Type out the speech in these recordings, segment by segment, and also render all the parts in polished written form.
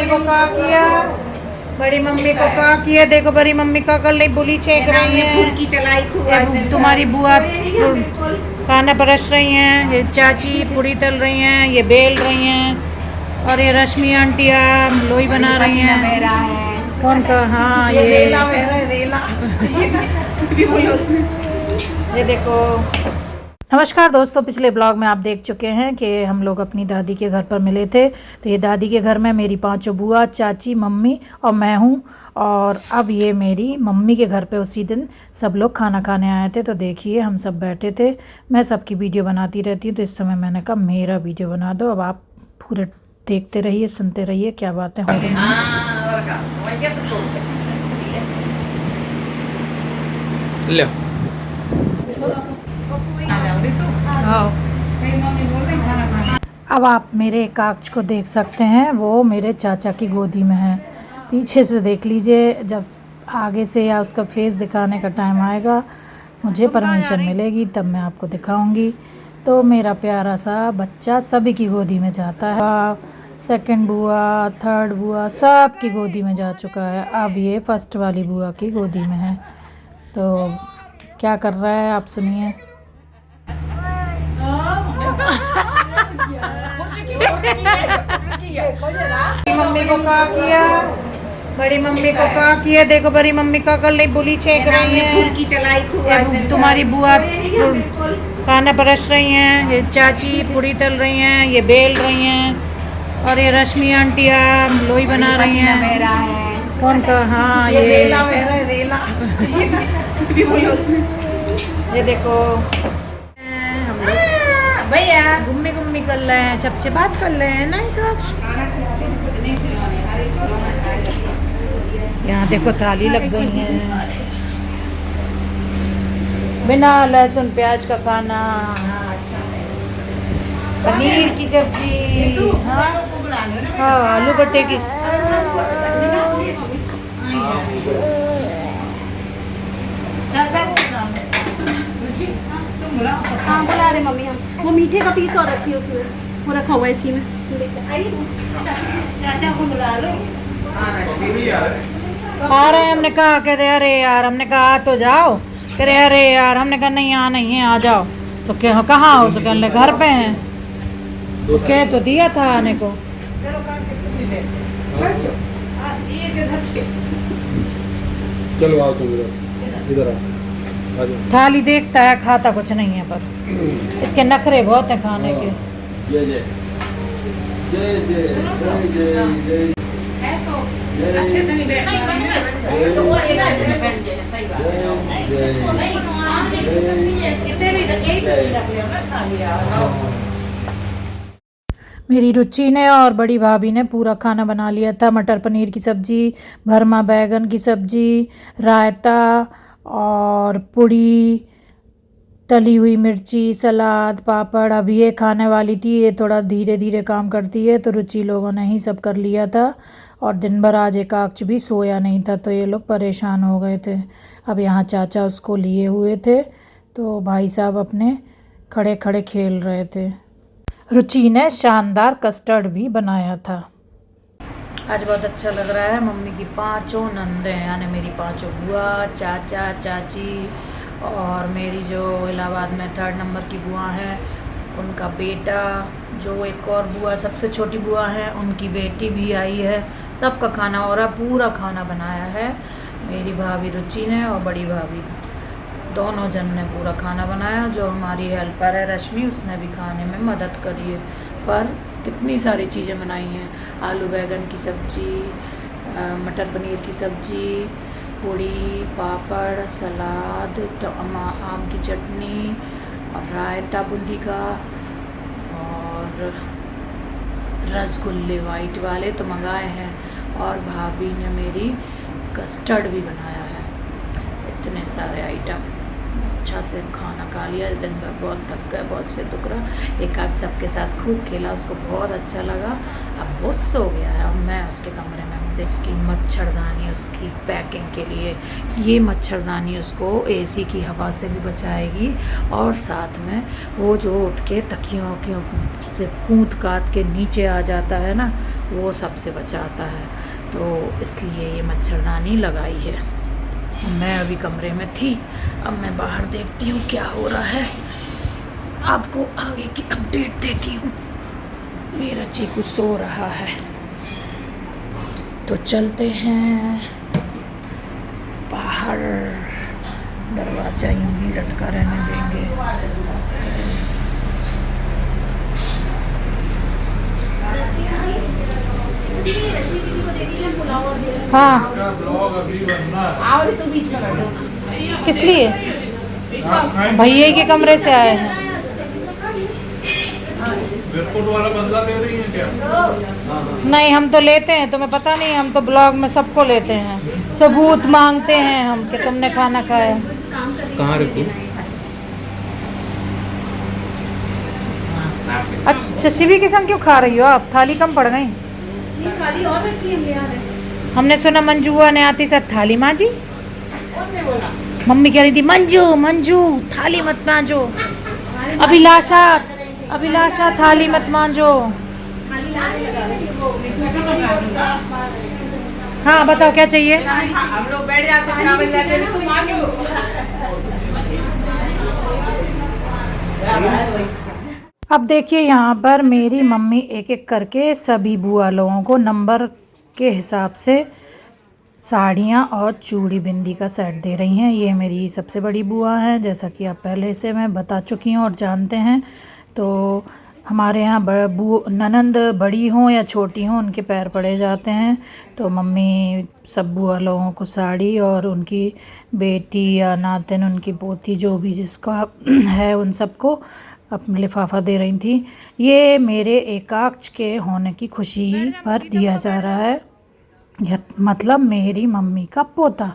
को क्या किया, बड़ी मम्मी को क्या किया। देखो बड़ी मम्मी का कल नहीं बुली छेक रही है, चलाई खूब। तुम्हारी बुआ खाना परस रही हैं, ये चाची पूरी तल रही हैं, ये बेल रही हैं, और ये रश्मि आंटिया लोई बना रही हैं। कौन का? हाँ ये रेला ये देखो। नमस्कार दोस्तों, पिछले ब्लॉग में आप देख चुके हैं कि हम लोग अपनी दादी के घर पर मिले थे। तो ये दादी के घर में मेरी पांचों बुआ, चाची, मम्मी और मैं हूँ। और अब ये मेरी मम्मी के घर पे उसी दिन सब लोग खाना खाने आए थे। तो देखिए हम सब बैठे थे, मैं सबकी वीडियो बनाती रहती हूँ, तो इस समय मैंने कहा मेरा वीडियो बना दो। अब आप पूरे देखते रहिए, सुनते रहिए क्या बातें हो रही हैं। अब आप मेरे काक्ष को देख सकते हैं, वो मेरे चाचा की गोदी में है। पीछे से देख लीजिए, जब आगे से या उसका फेस दिखाने का टाइम आएगा, मुझे परमिशन मिलेगी तब मैं आपको दिखाऊंगी। तो मेरा प्यारा सा बच्चा सभी की गोदी में जाता है। सेकंड बुआ, थर्ड बुआ सब की गोदी में जा चुका है। अब ये फर्स्ट वाली बुआ की गोदी में है। तो क्या कर रहा है आप सुनिए। मम्मी को क्या किया, बड़ी मम्मी को क्या किया। देखो बड़ी मम्मी का कल नहीं बुली छेक रही है, चलाई खूब। तुम्हारी बुआ खाना परस रही हैं, ये चाची पूरी तल रही हैं, ये बेल रही हैं, और ये रश्मि आंटिया लोई बना रही हैं। कौन का? हाँ ये रेला ये देखो हम लोग भैया घूमी घूमी कर रहे हैं, चपचे बात कर रहे हैं। नहीं काक्ष, यहाँ देखो थाली लग गई है, बिना लहसुन प्याज का खाना, पनीर की सब्जी, हाँ आलू भट्टे की। हाँ बुला रहे मम्मी, हम वो मीठे का पीस और रखी है उसमें, वो रखा हुआ है इसी में। चाचा को बुला लो। आ रहे हैं, हमने कहा कह रहे अरे यार, हमने कहा आ तो जाओ, कह रहे अरे यार, हमने कहा नहीं आ नहीं है, आ जाओ। तो क्या कहाँ हो? तो कहने घर पे हैं। तो कह तो दिया था आने को। चलो आओ तुम इधर आ जाओ। थाली देखता है, खाता कुछ नहीं है, पर इसके नखरे बहुत हैं खाने के। जय जय जय जय जय जय अच्छे से नहीं बैठना। मेरी रुचि ने और बड़ी भाभी ने पूरा खाना बना लिया था। मटर पनीर की सब्ज़ी, भरमा बैगन की सब्ज़ी, रायता और पूड़ी, तली हुई मिर्ची, सलाद, पापड़। अब ये खाने वाली थी, ये थोड़ा धीरे धीरे काम करती है, तो रुचि लोगों ने ही सब कर लिया था। और दिन भर आज एकाक्ष भी सोया नहीं था, तो ये लोग परेशान हो गए थे। अब यहाँ चाचा उसको लिए हुए थे, तो भाई साहब अपने खड़े खड़े खेल रहे थे। रुचि ने शानदार कस्टर्ड भी बनाया था। आज बहुत अच्छा लग रहा है। मम्मी की पांचों नंदें, यानी मेरी पांचों बुआ, चाचा, चाची, और मेरी जो इलाहाबाद में 3rd नंबर की बुआ है, उनका बेटा, जो एक और बुआ सबसे छोटी बुआ है, उनकी बेटी भी आई है। सबका खाना और पूरा खाना बनाया है मेरी भाभी रुचि ने, और बड़ी भाभी दोनों जन ने पूरा खाना बनाया। जो हमारी हेल्पर है रश्मि, उसने भी खाने में मदद करी है। पर कितनी सारी चीज़ें बनाई हैं, आलू बैगन की सब्ज़ी, मटर पनीर की सब्ज़ी, पूड़ी, पापड़, सलाद, आम की चटनी, और रायता बूंदी का, और रसगुल्ले वाइट वाले तो मंगाए हैं। और भाभी ने मेरी कस्टर्ड भी बनाया है। इतने सारे आइटम, अच्छा से खाना खा लिया। दिन भर बहुत थक गए, बहुत से दुख रहा। एक आध सबके साथ खूब खेला, उसको बहुत अच्छा लगा। अब वो सो गया है, अब मैं उसके कमरे में हूँ। इसकी मच्छरदानी उसकी पैकिंग के लिए, ये मच्छरदानी उसको एसी की हवा से भी बचाएगी, और साथ में वो जो उठ के तकियों से पूंत काट के नीचे आ जाता है ना, वो सबसे बचाता है, तो इसलिए ये मच्छरदानी लगाई है। मैं अभी कमरे में थी, अब मैं बाहर देखती हूँ क्या हो रहा है, आपको आगे की अपडेट देती हूँ। मेरा चीकू सो रहा है, तो चलते हैं बाहर। दरवाज़ा यूं ही लटका रहने देंगे। हाँ, और तो बीच में बैठो। किस लिए? भैया के कमरे से आए हैं। बिस्कुट वाला बदला ले रही है क्या? नहीं, हम तो लेते हैं, तुम्हें पता नहीं, हम तो ब्लॉग में सबको लेते हैं, सबूत मांगते हैं हम कि तुमने खाना खाया। कहाँ रखूँ? अच्छा, शिवी के संग क्यों खा रही हो आप? थाली कम पड़ गई। ये खाली और रखी है यार। हमने सुना मंजुआ ने आती साथ थाली मांजी। और मैं बोला मम्मी कह रही थी मंजू मंजू थाली मत मांजो, अभिलाषा थाली मत मांजो। खाली लाने लगा रही। हाँ बताओ क्या चाहिए? हम लोग बैठ जाते हैं खाने लेते हैं, तुम आगे हो। अब देखिए यहाँ पर मेरी मम्मी एक एक करके सभी बुआ लोगों को नंबर के हिसाब से साड़ियाँ और चूड़ी बिंदी का सेट दे रही हैं। ये मेरी सबसे बड़ी बुआ है, जैसा कि आप पहले से मैं बता चुकी हूँ और जानते हैं। तो हमारे यहाँ ननंद बड़ी हों या छोटी हों, उनके पैर पड़े जाते हैं। तो मम्मी सब बुआ लोगों को साड़ी और उनकी बेटी या नातिन, उनकी पोती, जो भी जिसका है, उन सबको अपना लिफाफा दे रही थी। ये मेरे एकाक्ष के होने की खुशी पर दिया जा रहा है, मतलब मेरी मम्मी का पोता।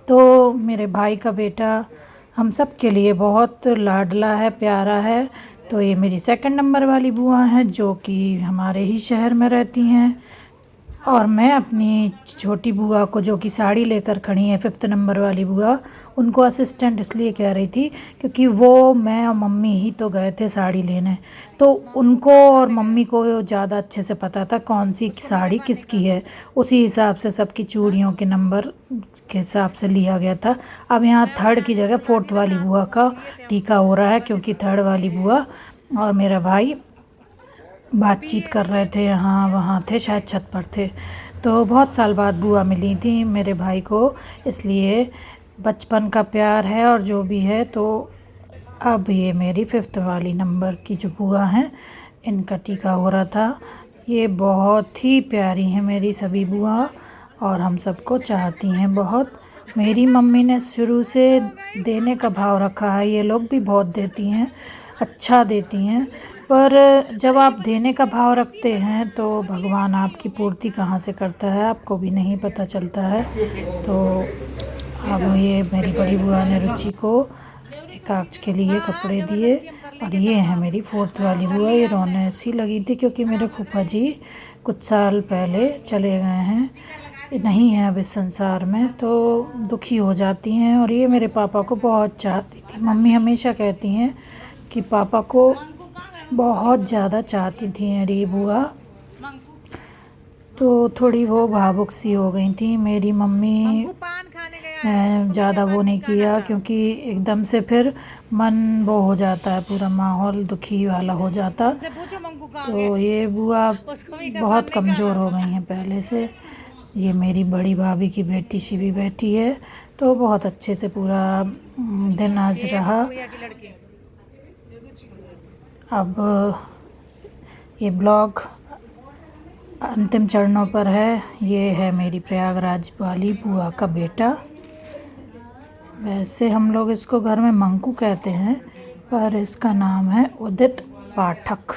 तो मेरे भाई का बेटा हम सब के लिए बहुत लाडला है, प्यारा है। तो ये मेरी सेकंड नंबर वाली बुआ हैं, जो कि हमारे ही शहर में रहती हैं। और मैं अपनी छोटी बुआ को, जो कि साड़ी लेकर खड़ी है, 5th नंबर वाली बुआ, उनको असिस्टेंट इसलिए कह रही थी क्योंकि वो, मैं और मम्मी ही तो गए थे साड़ी लेने, तो उनको और मम्मी को ज़्यादा अच्छे से पता था कौन सी साड़ी किसकी है। उसी हिसाब से सबकी चूड़ियों के नंबर के हिसाब से लिया गया था। अब यहाँ 3rd की जगह 4th वाली बुआ का टीका हो रहा है, क्योंकि 3rd वाली बुआ और मेरा भाई बातचीत कर रहे थे, यहाँ वहाँ थे, शायद छत पर थे। तो बहुत साल बाद बुआ मिली थी मेरे भाई को, इसलिए बचपन का प्यार है और जो भी है। तो अब ये मेरी 5th वाली नंबर की जो बुआ हैं, इनका टीका हो रहा था। ये बहुत ही प्यारी हैं मेरी सभी बुआ, और हम सबको चाहती हैं बहुत। मेरी मम्मी ने शुरू से देने का भाव रखा है, ये लोग भी बहुत देती हैं, अच्छा देती हैं, पर जब आप देने का भाव रखते हैं तो भगवान आपकी पूर्ति कहाँ से करता है आपको भी नहीं पता चलता है। तो अब ये मेरी बड़ी बुआ ने रुचि को एकाक्ष के लिए कपड़े दिए। और ये है मेरी 4th वाली बुआ। ये रोने सी लगी थी क्योंकि मेरे फूफा जी कुछ साल पहले चले गए हैं, नहीं है अब इस संसार में, तो दुखी हो जाती हैं। और ये मेरे पापा को बहुत चाहती थी। मम्मी हमेशा कहती हैं कि पापा को बहुत ज़्यादा चाहती थी मेरी बुआ, तो थोड़ी वो भावुक सी हो गई थी मेरी मम्मी। मैं ज़्यादा वो नहीं किया क्योंकि एकदम से फिर मन वो हो जाता है, पूरा माहौल दुखी वाला हो जाता। तो ये बुआ बहुत कमज़ोर हो गई हैं पहले से। ये मेरी बड़ी भाभी की बेटी शिवी बैठी है, तो बहुत अच्छे से पूरा दिन आज रहा। अब ये ब्लॉग अंतिम चरणों पर है। ये है मेरी प्रयागराज वाली बुआ का बेटा। वैसे हम लोग इसको घर में मंकू कहते हैं, पर इसका नाम है उदित पाठक।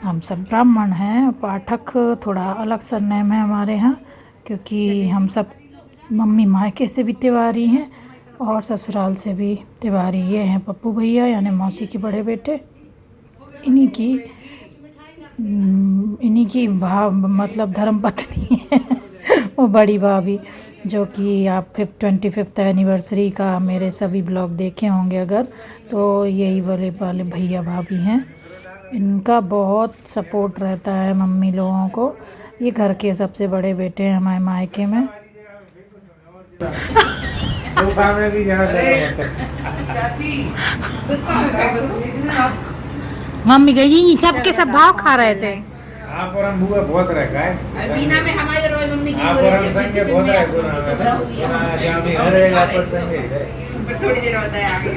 हम सब ब्राह्मण हैं, पाठक थोड़ा अलग सरनेम है हमारे यहाँ, क्योंकि हम सब मम्मी मायके से भी तिवारी हैं और ससुराल से भी तिवारी। ये हैं पप्पू भैया, यानी मौसी के बड़े बेटे। इन्हीं की मतलब धर्मपत्नी है वो बड़ी भाभी, जो कि आप 25th एनिवर्सरी का मेरे सभी ब्लॉग देखे होंगे अगर, तो यही वाले भैया भाभी हैं। इनका बहुत सपोर्ट रहता है मम्मी लोगों को। ये घर के सबसे बड़े बेटे हैं हमारे मायके में। सोफा में भी जगह है। मम्मी गई सबके सब भाव खा रहे थे। आप और हम बुआ बहुत रखा है। बीना में हमारे रोय मम्मी की आप और हम संग बहुत है गुना। जामी हर एक आप संग है। थोड़ी देर होता है आगे